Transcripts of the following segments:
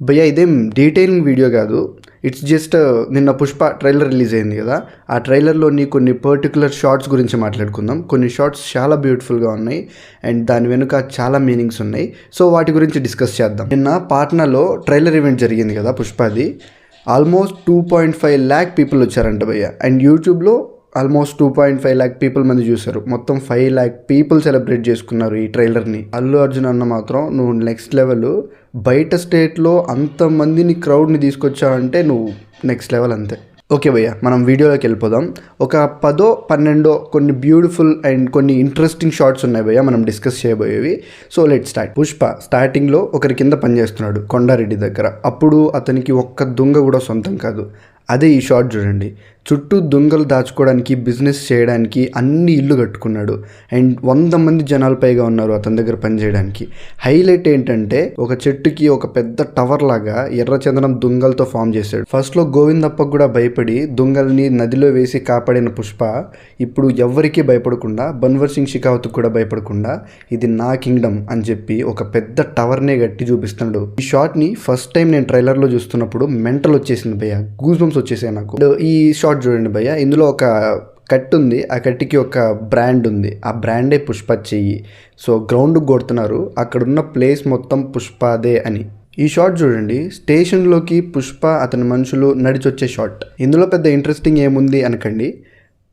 భయ్యా ఇదేం detailing video కాదు. ఇట్స్ జస్ట్ నిన్న పుష్ప ట్రైలర్ రిలీజ్ అయింది కదా, ఆ ట్రైలర్లోని కొన్ని పర్టికులర్ షార్ట్స్ గురించి మాట్లాడుకుందాం. కొన్ని షార్ట్స్ చాలా బ్యూటిఫుల్గా ఉన్నాయి అండ్ దాని వెనుక చాలా మీనింగ్స్ ఉన్నాయి. సో వాటి గురించి డిస్కస్ చేద్దాం. నిన్న పాట్నాలో ట్రైలర్ ఈవెంట్ జరిగింది కదా పుష్పది. ఆల్మోస్ట్ 2.5 lakh పీపుల్ వచ్చారంట భయ్య. అండ్ యూట్యూబ్లో ఆల్మోస్ట్ 2.5 lakh పీపుల్ మంది చూసారు. మొత్తం 5 lakh పీపుల్ సెలబ్రేట్ చేసుకున్నారు ఈ ట్రైలర్ని. అల్లు అర్జున్ అన్న మాత్రం నువ్వు నెక్స్ట్ లెవెల్. బయట స్టేట్లో అంతమందిని క్రౌడ్ని తీసుకొచ్చావంటే నువ్వు నెక్స్ట్ లెవెల్ అంతే. ఓకే భయ్య, మనం వీడియోలోకి వెళ్ళిపోదాం. ఒక 10-12 కొన్ని బ్యూటిఫుల్ అండ్ కొన్ని ఇంట్రెస్టింగ్ షార్ట్స్ ఉన్నాయి భయ్య, మనం డిస్కస్ చేయబోయేవి. So let start. పుష్ప స్టార్టింగ్లో ఒకరి కింద పనిచేస్తున్నాడు కొండారెడ్డి దగ్గర. అప్పుడు అతనికి ఒక్క దొంగ కూడా సొంతం కాదు. అదే ఈ షార్ట్ చూడండి. చుట్టూ దొంగలు దాచుకోవడానికి, బిజినెస్ చేయడానికి అన్ని ఇల్లు కట్టుకున్నాడు. అండ్ 100 మంది జనాలు పైగా ఉన్నారు అతని దగ్గర పనిచేయడానికి. హైలైట్ ఏంటంటే ఒక చెట్టుకి ఒక పెద్ద టవర్ లాగా ఎర్రచందనం దొంగలతో ఫామ్ చేశాడు. ఫస్ట్లో గోవిందప్పకు కూడా భయపడి దొంగల్ని నదిలో వేసి కాపాడిన పుష్ప ఇప్పుడు ఎవ్వరికీ భయపడకుండా, బన్వర్ సింగ్ షెకావత్కు కూడా భయపడకుండా ఇది నా కింగ్డమ్ అని చెప్పి ఒక పెద్ద టవర్నే కట్టి చూపిస్తున్నాడు. ఈ షాట్ని ఫస్ట్ టైం నేను ట్రైలర్లో చూస్తున్నప్పుడు మెంటల్ వచ్చేసింది భయ్య, గూస్ బంప్స్ వచ్చేసాయి నాకు. ఈ షార్ట్ చూడండి భయ్య, ఇందులో ఒక కట్ ఉంది, ఆ కట్టికి ఒక బ్రాండ్ ఉంది, ఆ బ్రాండే పుష్ప చెయ్యి. సో గ్రౌండ్కి కొడుతున్నారు, అక్కడున్న ప్లేస్ మొత్తం పుష్పదే అని. ఈ షాట్ చూడండి, స్టేషన్లోకి పుష్ప అతని మనుషులు నడిచొచ్చే షాట్. ఇందులో పెద్ద ఇంట్రెస్టింగ్ ఏముంది అనకండి.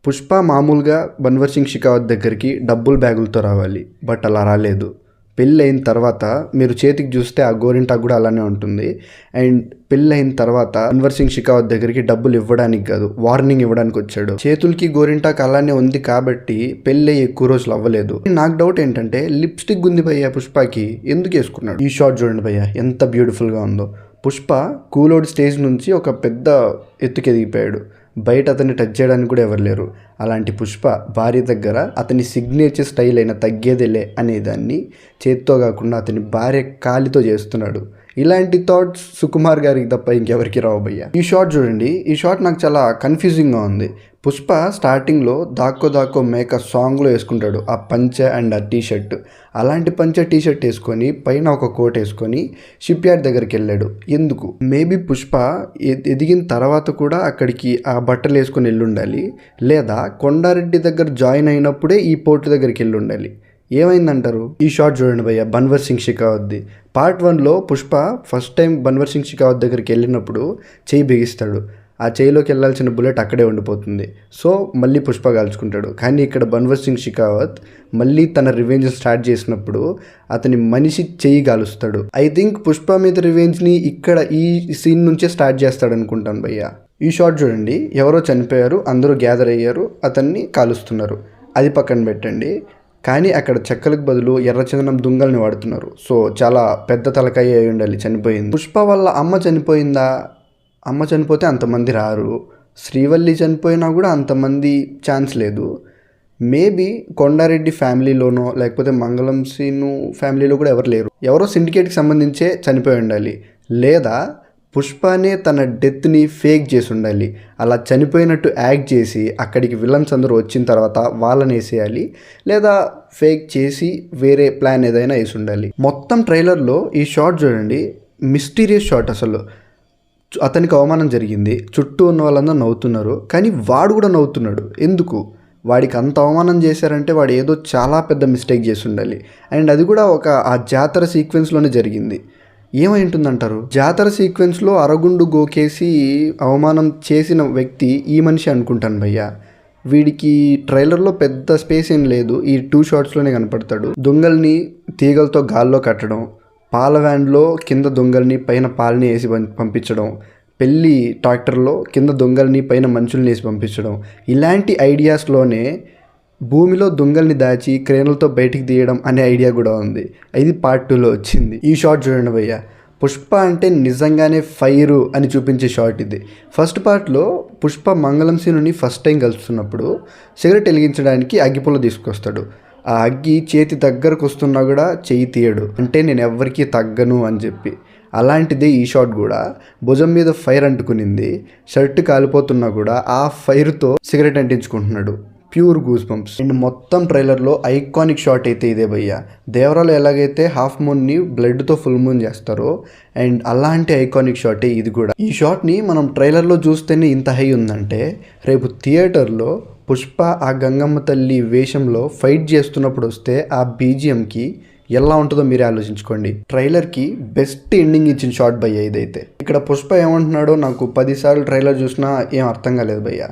పుష్ప మామూలుగా బన్వర్ సింగ్ షెకావత్ దగ్గరికి డబ్బులు బ్యాగులతో రావాలి, బట్ అలా రాలేదు. పెళ్ళి అయిన తర్వాత మీరు చేతికి చూస్తే ఆ గోరింటాకు కూడా అలానే ఉంటుంది. అండ్ పెళ్ళి అయిన తర్వాత బన్వర్ సింగ్ షెకావత్ దగ్గరికి డబ్బులు ఇవ్వడానికి కాదు, వార్నింగ్ ఇవ్వడానికి వచ్చాడు. చేతులకి గోరింటాకు అలానే ఉంది కాబట్టి పెళ్ళి ఎక్కువ రోజులు అవ్వలేదు. నాకు డౌట్ ఏంటంటే లిప్స్టిక్ ఉంది భయ్య పుష్పకి, ఎందుకు వేసుకున్నాడు? ఈ షాట్ చూడండి భయ్య, ఎంత బ్యూటిఫుల్గా ఉందో. పుష్ప కూలోడ్ స్టేజ్ నుంచి ఒక పెద్ద ఎత్తుకి ఎదిగిపోయాడు. బయట అతన్ని టచ్ చేయడానికి కూడా ఎవరు లేరు. అలాంటి పుష్ప భార్య దగ్గర అతని సిగ్నేచర్ స్టైల్ అయిన తగ్గేదేలే అనేదాన్ని చేత్తో కాకుండా అతని భార్య కాలితో చేస్తున్నాడు. ఇలాంటి థాట్స్ సుకుమార్ గారికి తప్ప ఇంకెవరికి రావు భయ్య. ఈ షాట్ చూడండి, ఈ షాట్ నాకు చాలా కన్ఫ్యూజింగ్గా ఉంది. పుష్ప స్టార్టింగ్లో దాక్కో మేక సాంగ్లో వేసుకుంటాడు ఆ పంచె అండ్ ఆ టీషర్ట్. అలాంటి పంచె టీషర్ట్ వేసుకొని పైన ఒక కోట్ వేసుకొని షిప్ యార్డ్ దగ్గరికి వెళ్ళాడు. ఎందుకు? మేబీ పుష్ప ఎదిగిన తర్వాత కూడా అక్కడికి ఆ బట్టలు వేసుకొని వెళ్ళుండాలి, లేదా కొండారెడ్డి దగ్గర జాయిన్ అయినప్పుడే ఈ పోర్టు దగ్గరికి వెళ్ళుండాలి. ఏమైందంటారు? ఈ షాట్ చూడండి భయ్య, బన్వర్ సింగ్ షెకావత్ది. పార్ట్ 1లో పుష్ప ఫస్ట్ టైం బన్వర్ సింగ్ షెకావత్ దగ్గరికి వెళ్ళినప్పుడు చేయి బిగిస్తాడు. ఆ చేయిలోకి వెళ్ళాల్సిన బుల్లెట్ అక్కడే ఉండిపోతుంది. సో మళ్ళీ పుష్ప కాల్చుకుంటాడు. కానీ ఇక్కడ బన్వర్ సింగ్ షెకావత్ మళ్ళీ తన రివెంజ్ స్టార్ట్ చేసినప్పుడు అతని మనిషి చేయి కాలుస్తాడు. ఐ థింక్ పుష్ప మీద రివెంజ్ని ఇక్కడ ఈ సీన్ నుంచే స్టార్ట్ చేస్తాడు అనుకుంటాను భయ్య. ఈ షాట్ చూడండి, ఎవరో చనిపోయారు, అందరూ గ్యాదర్ అయ్యారు, అతన్ని కాలుస్తున్నారు. అది పక్కన పెట్టండి. కానీ అక్కడ చెక్కలకు బదులు ఎర్రచందనం దుంగల్ని వాడుతున్నారు. సో చాలా పెద్ద తలకాయ అయి ఉండాలి చనిపోయింది. పుష్ప వాళ్ళ అమ్మ చనిపోయిందా? అమ్మ చనిపోతే అంతమంది రారు. శ్రీవల్లి చనిపోయినా కూడా అంతమంది ఛాన్స్ లేదు. మేబీ కొండారెడ్డి ఫ్యామిలీలోనో లేకపోతే మంగళం సీను ఫ్యామిలీలో కూడా ఎవరు లేరు. ఎవరో సిండికేట్కి సంబంధించే చనిపోయి ఉండాలి, లేదా పుష్పనే తన డెత్ని ఫేక్ చేసి ఉండాలి. అలా చనిపోయినట్టు యాక్ట్ చేసి అక్కడికి విలన్స్ అందరూ వచ్చిన తర్వాత వాళ్ళని వేసేయాలి, లేదా ఫేక్ చేసి వేరే ప్లాన్ ఏదైనా వేసి ఉండాలి. మొత్తం ట్రైలర్లో ఈ షాట్ చూడండి, మిస్టీరియస్ షాట్. అసలు అతనికి అవమానం జరిగింది, చుట్టూ ఉన్న వాళ్ళందరూ నవ్వుతున్నారు, కానీ వాడు కూడా నవ్వుతున్నాడు. ఎందుకు? వాడికి అంత అవమానం చేశారంటే వాడు ఏదో చాలా పెద్ద మిస్టేక్ చేసి ఉండాలి. అండ్ అది కూడా ఆ జాతర సీక్వెన్స్లోనే జరిగింది. ఏమై ఉంటుందంటారు? జాతర సీక్వెన్స్లో అరగుండు గోకేసి అవమానం చేసిన వ్యక్తి ఈ మనిషి అనుకుంటాను భయ్య. వీడికి ట్రైలర్లో పెద్ద స్పేస్ ఏం లేదు, ఈ 2 షాట్స్లోనే కనపడతాడు. దొంగల్ని తీగలతో గాల్లో కట్టడం, పాల వ్యాన్లో కింద దొంగల్ని పైన పాలని వేసి పంపించడం, పెళ్ళి ట్రాక్టర్లో కింద దొంగల్ని పైన మనుషుల్ని వేసి పంపించడం, ఇలాంటి ఐడియాస్లోనే భూమిలో దొంగల్ని దాచి క్రేన్లతో బయటికి తీయడం అనే ఐడియా కూడా ఉంది. ఇది పార్ట్ 2లో వచ్చింది. ఈ షాట్ చూడండి భయ్య, పుష్ప అంటే నిజంగానే ఫైరు అని చూపించే షాట్ ఇది. ఫస్ట్ పార్ట్లో పుష్ప మంగళం సీనుని ఫస్ట్ టైం కలుస్తున్నప్పుడు సిగరెట్ వెలిగించడానికి అగ్గిపుల్ల తీసుకొస్తాడు. ఆ అగ్గి చేతి దగ్గరకు వస్తున్నా కూడా చెయ్యి తీయడు, అంటే నేను ఎవ్వరికీ తగ్గను అని చెప్పి. అలాంటిదే ఈ షాట్ కూడా. భుజం మీద ఫైర్ అంటుకునింది, షర్ట్ కాలిపోతున్నా కూడా ఆ ఫైర్తో సిగరెట్ అంటించుకుంటున్నాడు. Pure goose bumps. అండ్ మొత్తం ట్రైలర్లో ఐకానిక్ షాట్ అయితే ఇదే భయ్య. దేవరాలో ఎలాగైతే హాఫ్ మూన్ని బ్లడ్తో ఫుల్ మూన్ చేస్తారో అండ్ అలాంటి ఐకానిక్ షాటే ఇది కూడా. ఈ షాట్ని మనం ట్రైలర్లో చూస్తేనే ఇంత హై ఉందంటే రేపు థియేటర్లో పుష్ప ఆ గంగమ్మ తల్లి వేషంలో ఫైట్ చేస్తున్నప్పుడు వస్తే ఆ బీజిఎంకి ఎలా ఉంటుందో మీరే ఆలోచించుకోండి. ట్రైలర్కి బెస్ట్ ఎండింగ్ ఇచ్చిన షాట్ భయ్య ఇదైతే. ఇక్కడ పుష్ప ఏమంటున్నాడో నాకు 10 సార్లు ట్రైలర్ చూసినా ఏం అర్థం కాలేదు భయ్య.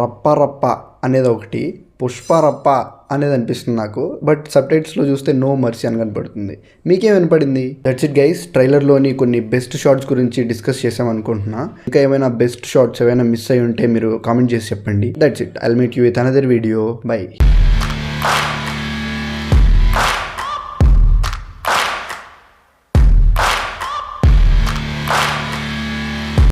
రప్ప రప్ప అనేది ఒకటి, పుష్ప రప్ప అనేది అనిపిస్తుంది నాకు. బట్ సబ్టైటిల్స్లో చూస్తే నో మర్సీ అని కనపడుతుంది. మీకేం వినపడింది? That's it guys. ట్రైలర్లోని కొన్ని బెస్ట్ షాట్స్ గురించి డిస్కస్ చేసాం అనుకుంటున్నా. ఇంకా ఏమైనా బెస్ట్ షాట్స్ ఏమైనా మిస్ అయి ఉంటే మీరు కామెంట్ చేసి చెప్పండి. That's it. I'll meet you with another video. By.